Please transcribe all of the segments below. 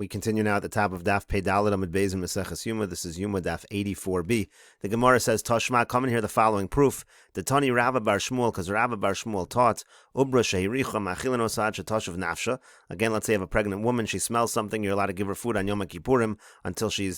We continue now at the top of Daf Pei Dalet Amud Beis in Meseches Yoma. This is Yoma Daf 84b. The Gemara says, Tashma, come and hear the following proof. The Tani Rabba Bar Shmuel, because Rabba Bar Shmuel taught, Ubra Shehiricha Machilin Osad Shetoshav Nafsha. Again, let's say you have a pregnant woman, she smells something, you're allowed to give her food on Yom Kippurim until she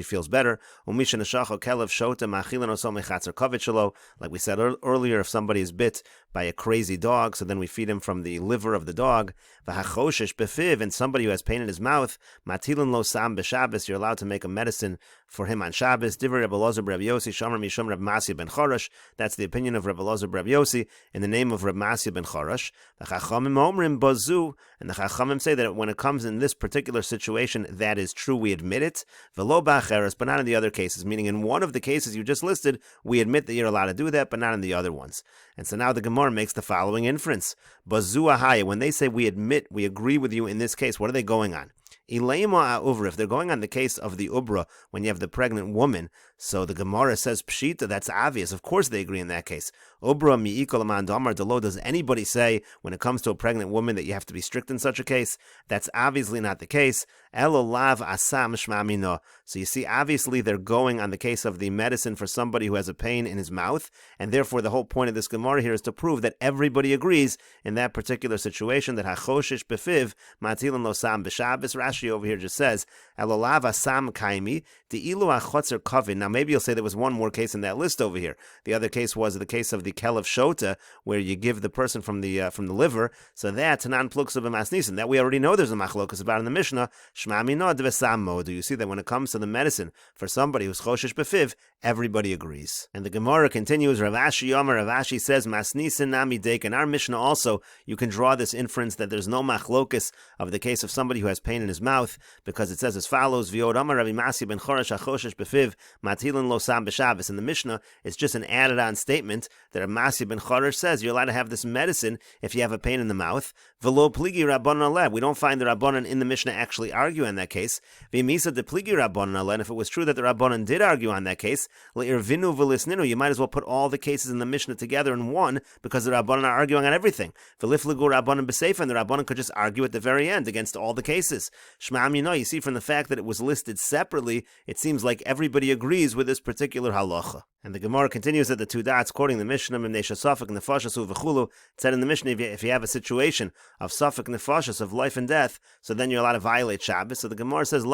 feels better. Umisha Neshacho Kelev Shota Machilin Oso Mechatzer Kavit Shelo. Like we said earlier, if somebody is bit by a crazy dog, so then we feed him from the liver of the dog. V'hachoshesh befiv, and somebody who has pain in his mouth, Matilin lo sam b'Shabbos, you're allowed to make a medicine for him on Shabbos. Divrei Rebbe Elazar Rebbe Yossi, Shomer Mishum Rebbe Masya ben Chorash. That's the opinion of Rebbe Elazar Rebbe Yossi in the name of Rebbe Masya ben Chorash. The Chachamim Omrim Bazu, and the Chachamim say that when it comes in this particular situation, that is true, we admit it. V'lo ba'acheres, but not in the other cases, meaning in one of the cases you just listed, we admit that you're allowed to do that, but not in the other ones. And so now the Gemara makes the following inference. Bazu ahaya, when they say we admit, we agree with you in this case, what are they going on? Ileima uvra, if they're going on the case of the ubra, when you have the pregnant woman, so the Gemara says pshita, that's obvious. Of course they agree in that case. Ubra mi'ikol aman damar delo, does anybody say when it comes to a pregnant woman that you have to be strict in such a case? That's obviously not the case. Elo lav asam shmamino. So you see, obviously they're going on the case of the medicine for somebody who has a pain in his mouth, and therefore the whole point of this Gemara here is to prove that everybody agrees in that particular situation that hachoshish befiv matilin lo sam b'Shabbos. Rashi over here just says elo lav asam kaimi the ilu achotzer kavin. Now maybe you'll say there was one more case in that list over here. The other case was the case of the kelev shota, where you give the person from the liver. So that's non pluksa b'masnisin. That we already know there's a machlokas about in the Mishnah. Shmami no devesam. Do you see that when it comes to the medicine for somebody who's choshesh befiv, everybody agrees? And the Gemara continues. Rav Ashi Yoma, Rav Ashi says masnisin nami dek. In our Mishnah also, you can draw this inference that there's no machlokas of the case of somebody who has pain in his mouth, because it says as follows: V'yod Amar Rabbi Masya ben Chorash hachoshesh befiv matilin lo sam b'Shabbos. In the Mishnah, it's just an added-on statement that Rabbi Masya ben Chorash says you're allowed to have this medicine if you have a pain in the mouth. V'lo pligi rabbanon aleh. We don't find the rabbanon in the Mishnah actually argue on that case. V'misa de pligi rabbanon aleh. And if it was true that the rabbanon did argue on that case, le'irvinu v'lisninu, you might as well put all the cases in the Mishnah together in one, because the rabbanon are arguing on everything. V'lifligu rabbanon b'seifa, and the rabbanon could just argue at the very end against all the cases. Shma'am, you see from the fact that it was listed separately, it seems like everybody agrees with this particular halacha. And the Gemara continues at the two dots, quoting the Mishnah, it said in the Mishnah, if you have a situation of safek nefashos, of life and death, so then you're allowed to violate Shabbos. So the Gemara says,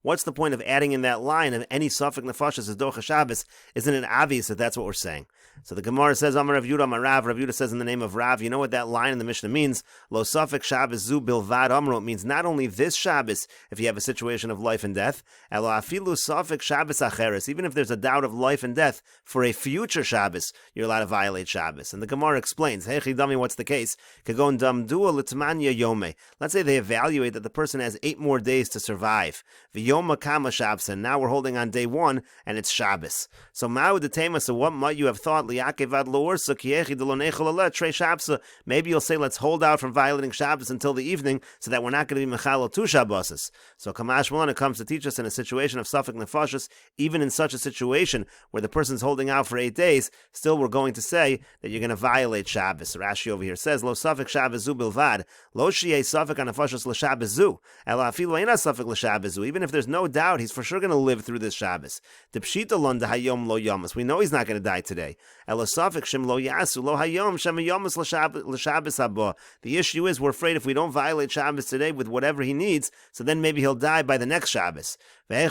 what's the point of adding in that line of any safek nefashos is docha Shabbos? Isn't it obvious that that's what we're saying? So the Gemara says, Amar Rav Yudah, Amar Rav. Rav Yudah says in the name of Rav, you know what that line in the Mishnah means? Lo safek Shabbos zu bilvad amro. It means not only this Shabbos, if you have a situation of life and death, elo afilu safek Shabbos acheres. Even if there's a doubt of life and death for a future Shabbos, you're allowed to violate Shabbos. And the Gemara explains, hey chidami, what's the case? Kagon damdua l'tmanya yome. Let's say they evaluate that the person has 8 more days to survive. V'yoma kama Shabbos, and now we're holding on day 1, and it's Shabbos. So ma'u detema, so what might you have thought? Liyakevad lo'orsa kiechi delonechol aleh trei Shabbos. Maybe you'll say, let's hold out from violating Shabbos until the evening, so that we're not going to be mechalo 2 Shabboses. So Kamash Malon, it comes to teach us in a situation of safek nefashos, even in such a situation where the person's holding out for 8 days, still we're going to say that you're going to violate Shabbos. Rashi over here says, Lo safek Shabbos zu bilvad, lo shi'eh safek anafashos l'Shabbos zu, ela afilu eina safek l'Shabbos zu. Even if there's no doubt, he's for sure going to live through this Shabbos. The pshita lon dehayom lo yomas. We know he's not going to die today. Ela safek shem lo yasu lo hayom shem yomas l'Shabbos haba. The issue is we're afraid if we don't violate Shabbos today with whatever he needs, so then maybe he'll die by the next Shabbos. The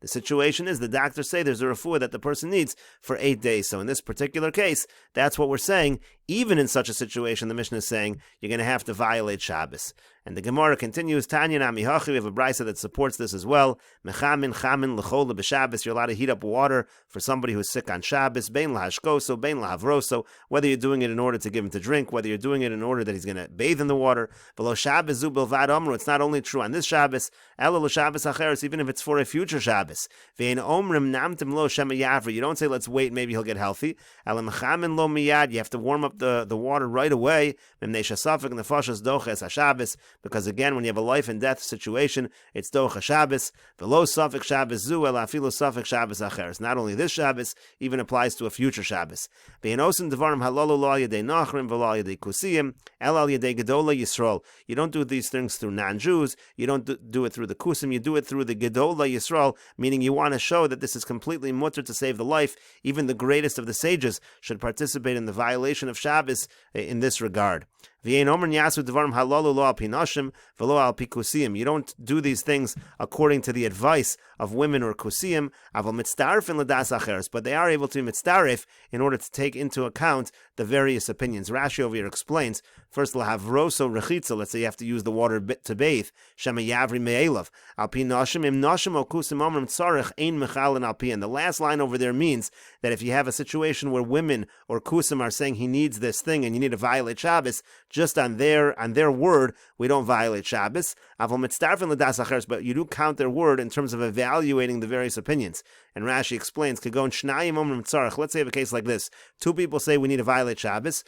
situation is the doctors say there's a refuah that the person needs for 8 days. So in this particular case, that's what we're saying. Even in such a situation, the Mishnah is saying you're going to have to violate Shabbos. And the Gemara continues, Tanya nami hachi, we have a brisa that supports this as well. Mechamin chamin l'chol b'Shabbos, you're allowed to heat up water for somebody who's sick on Shabbos, bein lahashkoso, bein lahavroso, whether you're doing it in order to give him to drink, whether you're doing it in order that he's going to bathe in the water. Below Shabbos zu bilvad amru, it's not only true on this Shabbos, elo l'Shabbos acheres, even if it's for a future Shabbos. Ve'en omrim namtim lo shema yavri, you don't say let's wait, maybe he'll get healthy. Elo mechamin lo miyad, you have to warm up the water right away. Memnei shasafek nefashos doches haShabbos, because again, when you have a life and death situation, it's Docha Shabbos, Velo Safek Shabbos Zu, El Afilu Safek Shabbos Acheres. Not only this Shabbos, even applies to a future Shabbos. Ve'enosin Devarim Halalu Lo Yedei Nachrim, Velo Yedei Kusiyim, El Al Yedei Gedola Yisrael. You don't do these things through non-Jews, you don't do it through the Kusim, you do it through the Gedola Yisrael, meaning you want to show that this is completely mutter to save the life. Even the greatest of the sages should participate in the violation of Shabbos in this regard. You don't do these things according to the advice of women or kusiyim, but they are able to mitzdarif in order to take into account the various opinions. Rashi over here explains, first lahavroso rechitza, let's say you have to use the water to bathe, shema yavri me'elav, alpi nashim im nashim o kusim omrim tzarech ein mechalin alpi. And the last line over there means that if you have a situation where women or kusim are saying he needs this thing and you need to violate Shabbos, just on their word, we don't violate Shabbos. But you do count their word in terms of evaluating the various opinions. And Rashi explains, let's say you have a case like this. 2 people say we need to violate Shabbos,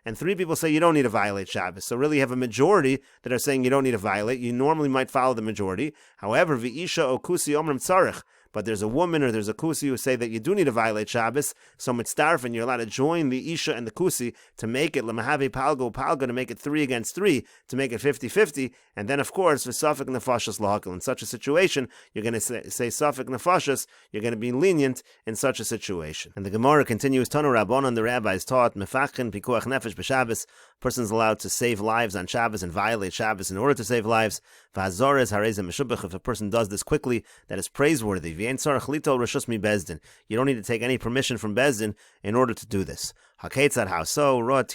and 3 people say you don't need to violate Shabbos. So really you have a majority that are saying you don't need to violate. You normally might follow the majority. However, v'isha okusi omrim tzarech, but there's a woman or there's a kusi who say that you do need to violate Shabbos, so mitzdarf, and you're allowed to join the isha and the kusi to make it lemahave palga, to make it 3 against 3, to make it 50-50, and then of course v'safek nefashas lahakil. In such a situation, you're going to say safek nefashas, you're going to be lenient in such a situation. And the Gemara continues, Tanu Rabbanan, the rabbis taught, mefachin pikuach nefesh b'Shabbos, person's allowed to save lives on Shabbos and violate Shabbos in order to save lives. V'hazorez harezeh meshubach, if a person does this quickly, that is praiseworthy. You don't need to take any permission from Bezdin in order to do this. Haketzad, how so? Let's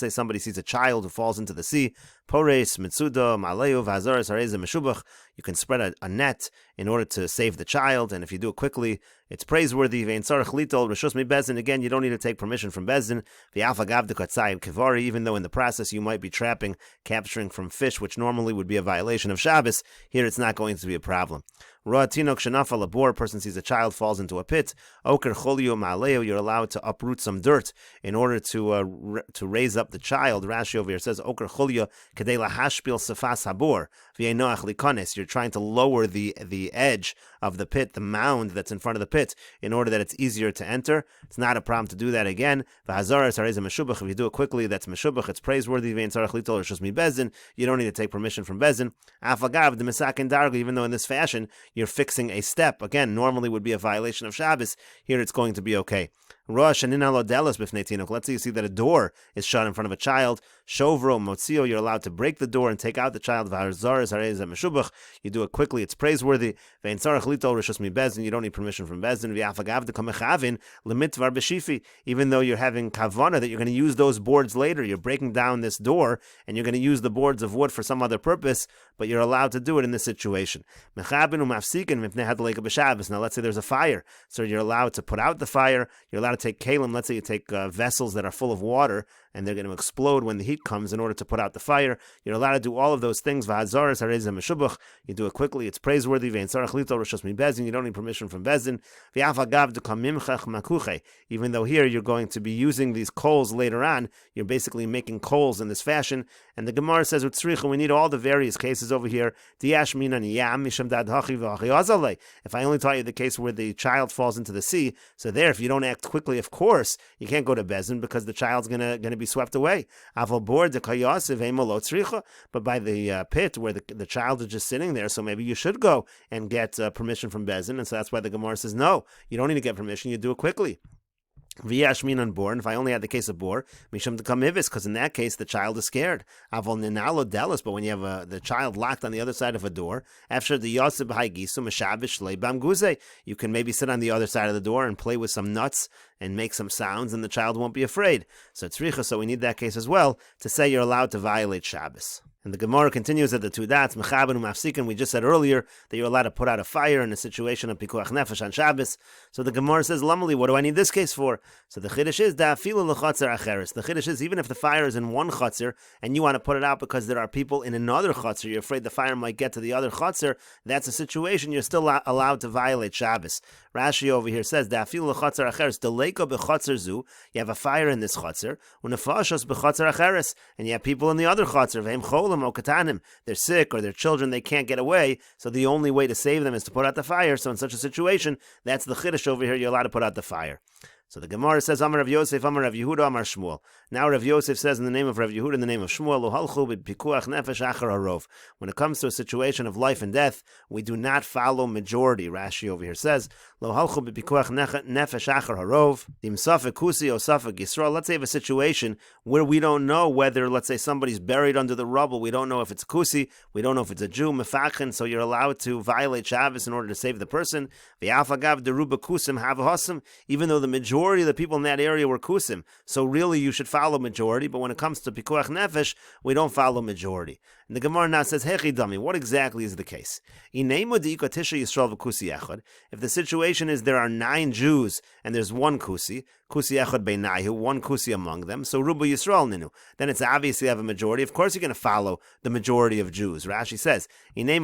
say somebody sees a child who falls into the sea. Pores, mitsudo, maleu, v'hazores, hareze, meshubach. You can spread a net in order to save the child, and if you do it quickly, it's praiseworthy. Again, you don't need to take permission from Bezdin. Even though in the process you might be capturing from fish, which normally would be a violation of Shabbos, here it's not going to be a problem. A person sees a child falls into a pit. You're allowed to uproot some dirt in order to raise up the child. Rashi over here says you're trying to lower the edge of the pit, the mound that's in front of the pit, in order that it's easier to enter. It's not a problem to do that again. If you do it quickly, that's meshubach, it's praiseworthy. You don't need to take permission from Bezdin. Even though in this fashion you're fixing a step, again, normally would be a violation of Shabbos, here it's going to be okay. Let's say you see that a door is shut in front of a child. Shovro motzio, you're allowed to break the door and take out the child. You do it quickly, it's praiseworthy. You don't need permission from Bezdin. Even though you're having kavana that you're going to use those boards later, you're breaking down this door and you're going to use the boards of wood for some other purpose, but you're allowed to do it in this situation. Now let's say there's a fire, so you're allowed to put out the fire. You're allowed to take kalim, let's say you take vessels that are full of water and they're going to explode when the heat comes in order to put out the fire. You're allowed to do all of those things. You do it quickly, it's praiseworthy. You don't need permission from Bezdin. Even though here you're going to be using these coals later on, you're basically making coals in this fashion. And the Gemara says, we need all the various cases over here. If I only taught you the case where the child falls into the sea, so there, if you don't act quickly, of course, you can't go to Bezdin because the child's going to be swept away. But by the pit where the child is just sitting there, so maybe you should go and get permission from Bezdin. And so that's why the Gemara says, no, you don't need to get permission, you do it quickly. V'yashmin on bor, and if I only had the case of bor, mishum dekamivis, because in that case the child is scared. Avol ninalo delis, but when you have the child locked on the other side of a door, after the yoseb haigisu meshabish leibam guze, you can maybe sit on the other side of the door and play with some nuts and make some sounds, and the child won't be afraid. So tzricha, so we need that case as well to say you're allowed to violate Shabbos. And the Gemara continues at the 2 dots, mechaben umafsikin. We just said earlier that you're allowed to put out a fire in a situation of pikuach nefesh on Shabbos. So the Gemara says, Lamali, what do I need this case for? So the chiddush is, da'afilu l'chatzer acheres. The chiddush is, even if the fire is in one chatzer and you want to put it out because there are people in another chatzer, you're afraid the fire might get to the other chatzer, that's a situation you're still allowed to violate Shabbos. Rashi over here says, da'afilu l'chatzer acheres, delay Haleka b'chatzer zu, you have a fire in this chatzer, unefashos b'chatzer acheres, and you have people in the other chatzer, v'hem cholim o katanim, they're sick or their children, they can't get away, so the only way to save them is to put out the fire. So in such a situation, that's the chiddush over here, you're allowed to put out the fire. So the Gemara says, Amar Rav Yosef, Amar Rav Yehuda, Amar Shmuel. Now Rav Yosef says in the name of Rav Yehuda, in the name of Shmuel, Uhalchu b'pikuach nefesh achar harov. When it comes to a situation of life and death, we do not follow majority. Rashi over here says, Uhalchu b'pikuach nefesh achar harov. Im safek kusi o safek Yisrael. Let's say you have a situation where we don't know whether, let's say somebody's buried under the rubble. We don't know if it's kusi. We don't know if it's a Jew, mefachin. So you're allowed to violate Shabbos in order to save the person. V'yafagav deruba kusim havahasim. Even though the majority of the people in that area were kusim. So really you should follow majority, but when it comes to pikuach nefesh, we don't follow majority. And the Gemara now says, Hechi dami, what exactly is the case? If the situation is there are 9 Jews and there's one kusi echad beinayhu, one kusi among them, so ruba Yisrael ninu, then it's obvious you have a majority. Of course you're going to follow the majority of Jews. Rashi says, you don't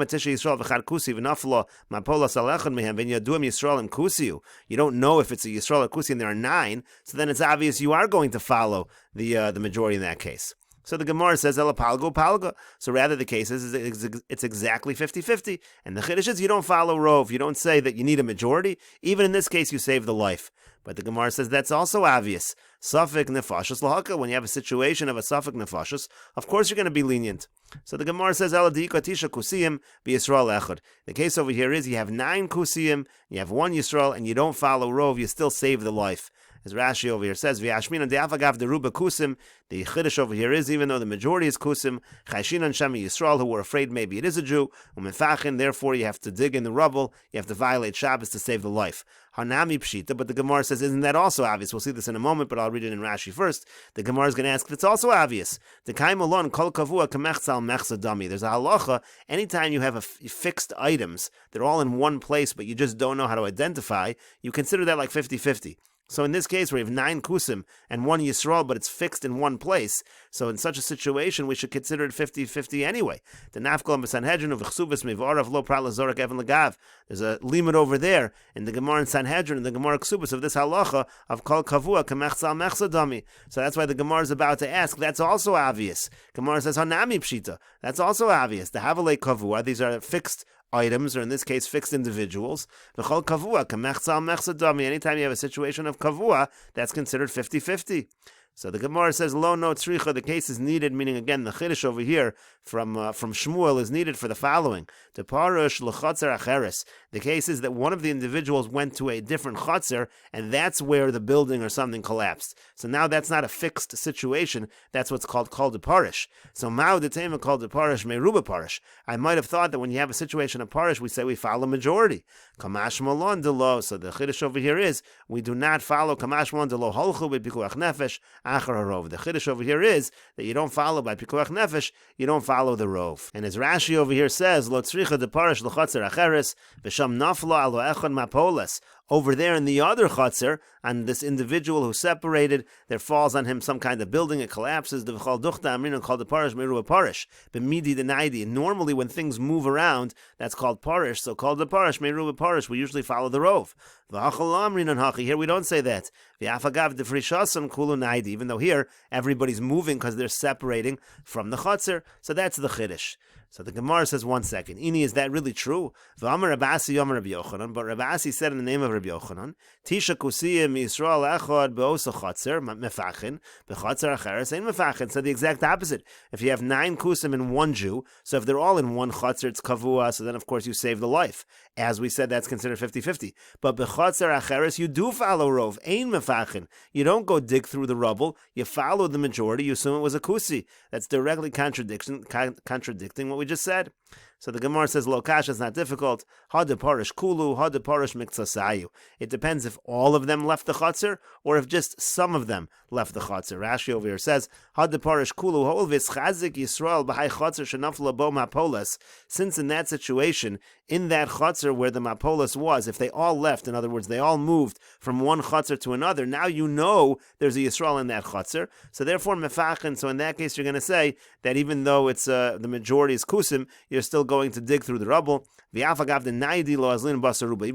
know if it's a Yisrael or kusi and there are 9, so then it's obvious you are going to follow the majority in that case. So the Gemara says, Ela palgo palga. So rather the case is it's exactly 50-50. And the chiddush is you don't follow rov. You don't say that you need a majority. Even in this case, you save the life. But the Gemara says that's also obvious. Safek nefashos lahaka. When you have a situation of a safek nefashos, of course you're going to be lenient. So the Gemara says, Ela diika tisha kusiyim b'Yisrael echad. The case over here is you have 9 kusiyim, you have 1 Yisrael, and you don't follow rov. You still save the life. As Rashi over here says, V'yashminan de'afagav deruba kusim. The chiddush over here is, even though the majority is kusim, chayshinan shami Yisrael, who were afraid maybe it is a Jew, umefachin, therefore you have to dig in the rubble, you have to violate Shabbos to save the life. Hanami pshita, but the Gemara says, isn't that also obvious? We'll see this in a moment, but I'll read it in Rashi first. The Gemara is going to ask if it's also obvious. The kaimalon kol kavua kamechzal mechzadami. There's a halacha, anytime you have fixed items, they're all in one place, but you just don't know how to identify, you consider that like 50-50. So in this case, where you have 9 kusim and 1 Yisrael, but it's fixed in one place, so in such a situation, we should consider it 50-50 anyway. The nafkol Sanhedrin of chsuvas mevarav lo prat lazorak even lagav. There's a limit over there in the Gemara in Sanhedrin and the Gemara ksubas of this halacha of kol kavua kamechzal mechzadami. So that's why the Gemara is about to ask. That's also obvious. Gemara says hanami pshita. That's also obvious. The havalei kavua. These are fixed items, or in this case, fixed individuals. Anytime you have a situation of kavua, that's considered 50-50. So the Gemara says, lo no tzricha, the case is needed, meaning again, the chiddush over here from Shmuel is needed for the following. The parush l'chatzer acheres. The case is that one of the individuals went to a different chatzer, and that's where the building or something collapsed. So now that's not a fixed situation, that's what's called a parish. So ma'u detema called a parish, meruba parish. I might have thought that when you have a situation of parish, we say we follow majority. Kamash malon de lo. So the chiddush over here is, we do not follow kamash malon de lo holchu b'pikuach nefesh. The chiddush over here is that you don't follow by pikuach nefesh, you don't follow the rov. And as Rashi over here says, lo tzricha de parish l'chatzer acheres v'sham nafla alo echad mapolas. Over there in the other chutzner, on this individual who separated, there falls on him some kind of building, it collapses. The v'chal duchta amrina called the parish meru parish. B'midi denaidi. Normally, when things move around, that's called parish. So called the parish meru parish. We usually follow the rov. V'achal amrinan hachi. Here we don't say that. V'afagav defrishasan kulu naidi. Even though here everybody's moving because they're separating from the chutzner. So that's the chiddush. So the Gemara says, 1 second. Ini, is that really true? V'amar Rabasi Yoma Rabbi Yochanan. But Rabasi said in the name of Rabbi Yochanan, Tisha kusiyim Yisrael echad be'osa chatzer mefachin b'chatzer acheres ein mefachin. So the exact opposite. If you have 9 kusim in 1 Jew, so if they're all in one chatzer, it's kavua. So then of course you save the life. As we said, that's considered 50-50. But b'chatzer acheres, you do follow rov ein mefachin. You don't go dig through the rubble. You follow the majority. You assume it was a kusi. That's directly contradicting what we just said. So the Gemara says, lo kasha is not difficult. Ha de parish kulu, ha de parish mikzasayu. It depends if all of them left the chutzner or if just some of them left the chutzner. Rashi over here says, ha de parish kulu, hol v'schazik Yisrael b'hai chutzner shenafla bo mapolas. Since in that situation, in that chutzner where the mapolas was, if they all left, in other words, they all moved from one chutzner to another, now you know there's a Yisrael in that chutzner. So therefore, mefachin, so in that case, you're going to say that even though it's the majority is kusim, you're still going to dig through the rubble. Even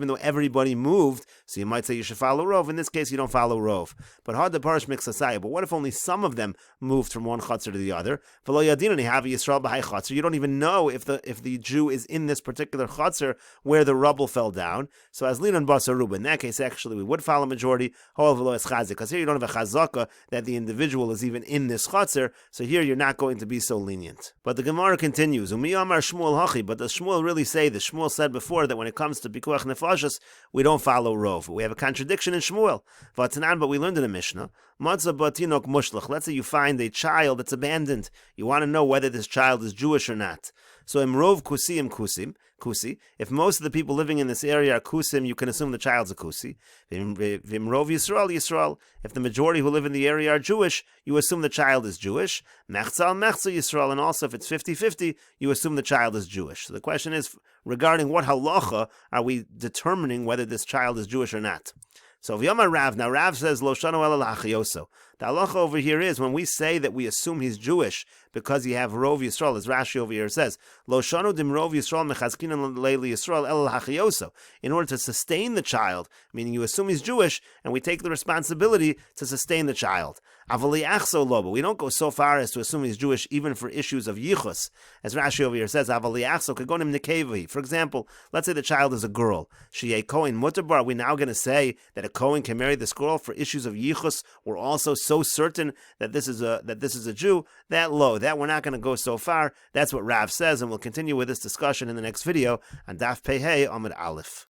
though everybody moved, so you might say you should follow Rov. In this case, you don't follow Rov. But had the parish mixasai. But what if only some of them moved from one chutzner to the other? You don't even know if the Jew is in this particular chutzner where the rubble fell down. So as linan basaruba, in that case, actually, we would follow majority. Because here you don't have a chazaka that the individual is even in this chutzner. So here you're not going to be so lenient. But the Gemara continues. But does Shmuel really say this? Shmuel said before that when it comes to pikuach nefashos, we don't follow Rov. We have a contradiction in Shmuel. But we learned in the Mishnah. Let's say you find a child that's abandoned. You want to know whether this child is Jewish or not. So imrov kusi. If most of the people living in this area are kusim, you can assume the child's a kusi. Vimrov Yisrael. If the majority who live in the area are Jewish, you assume the child is Jewish. Mechzal Yisrael. And also if it's 50-50, you assume the child is Jewish. So the question is, regarding what halacha are we determining whether this child is Jewish or not? So Yoma Rav, now Rav says Lo Shanu Ela L'Achioso. The halacha over here is when we say that we assume he's Jewish because you have Rov Yisrael, as Rashi over here says, Lo Shanu Dim Rov Yisrael Mechazkinan Leili Yisrael Ela L'Achioso. In order to sustain the child, meaning you assume he's Jewish, and we take the responsibility to sustain the child. Avali Achso Lo, but we don't go so far as to assume he's Jewish even for issues of yichus. As Rashi over here says, Avali Achso Kagonim Nekevi. For example, let's say the child is a girl. She a Kohen Mutabar. Are we now going to say that a Kohen can marry this girl for issues of yichus? We're also so certain that this is a Jew. That we're not going to go so far. That's what Rav says, and we'll continue with this discussion in the next video on Daf Pehei Amud Aleph.